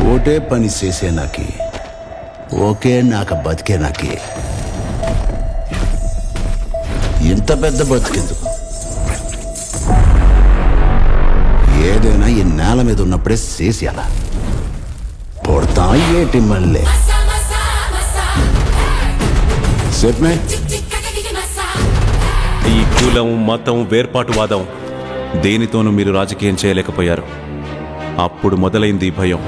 ఓటే పని చేసే నాకి ఓకే నాక బతికే నాకి ఇంత పెద్ద బతికెందుకు? ఏదైనా ఈ నేల మీద ఉన్నప్పుడే చేసేయాల. పొడతా ఏటి మళ్ళీ చెప్పే. ఈ కులం మతం వేర్పాటువాదం దేనితోనూ మీరు రాజకీయం చేయలేకపోయారు. అప్పుడు మొదలైంది భయం.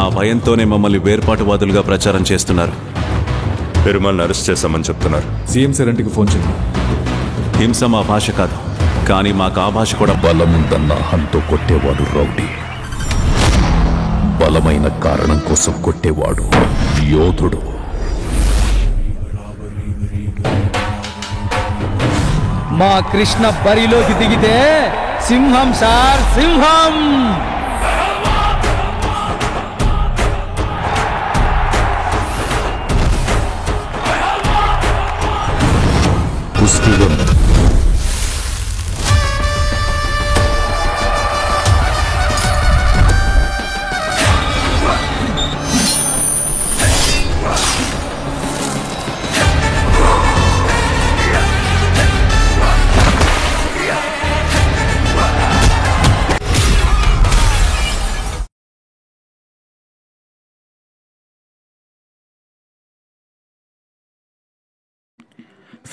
ఆ భయంతోనే మమ్మల్ని వేర్పాటువాదులుగా ప్రచారం చేస్తున్నారు. పెరుమాల్ని అరెస్ట్ చేశామని చెప్తున్నారు. సీఎం సార్ ఇంటికి ఫోన్ చేయండి. హింస మా భాష కాదు, కానీ మాకు ఆ భాష కూడా. బలముందన్న హంతో కొట్టేవాడు రౌడీ, బలమైన కారణం కోసం కొట్టేవాడు యోధుడు. మా కృష్ణ బరిలోకి దిగితే సింహం సార్, సింహం. కుస్తీలో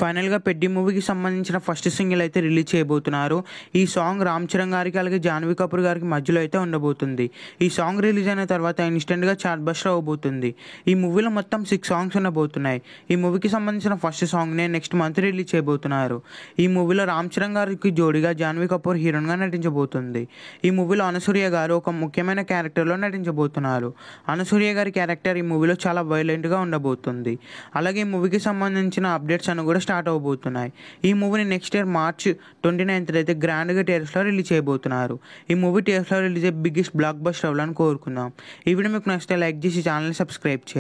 ఫైనల్గా పెద్ది మూవీకి సంబంధించిన ఫస్ట్ సింగిల్ అయితే రిలీజ్ చేయబోతున్నారు. ఈ సాంగ్ రామ్ చరణ్ గారికి అలాగే జాన్వీ కపూర్ గారికి మధ్యలో అయితే ఉండబోతుంది. ఈ సాంగ్ రిలీజ్ అయిన తర్వాత ఇన్స్టెంట్గా చార్ట్ బస్టర్ అవ్వబోతుంది. ఈ మూవీలో మొత్తం 6 సాంగ్స్ ఉండబోతున్నాయి. ఈ మూవీకి సంబంధించిన ఫస్ట్ సాంగ్నే నెక్స్ట్ మంత్ రిలీజ్ చేయబోతున్నారు. ఈ మూవీలో రామ్ చరణ్ గారికి జోడిగా జాన్వీ కపూర్ హీరోయిన్గా నటించబోతుంది. ఈ మూవీలో అనసూయ గారు ఒక ముఖ్యమైన క్యారెక్టర్లో నటించబోతున్నారు. అనసూయ గారి క్యారెక్టర్ ఈ మూవీలో చాలా వైలెంట్గా ఉండబోతుంది. అలాగే ఈ మూవీకి సంబంధించిన అప్డేట్స్ అని కూడా స్టార్ట్ అవబోతున్నాయి. ఈ మూవీని నెక్స్ట్ ఇయర్ March 29th అయితే గ్రాండ్గా థియేటర్స్లో రిలీజ్ చేయబోతున్నారు. ఈ మూవీ థియేటర్స్లో రిలీజ్ అయ్యే బిగ్గెస్ట్ బ్లాక్ బస్టర్ అవ్వాలని కోరుకుందాం. ఈ వీడియో మీకు నచ్చితే లైక్ చేసి ఛానల్ని సబ్స్క్రైబ్ చేయండి.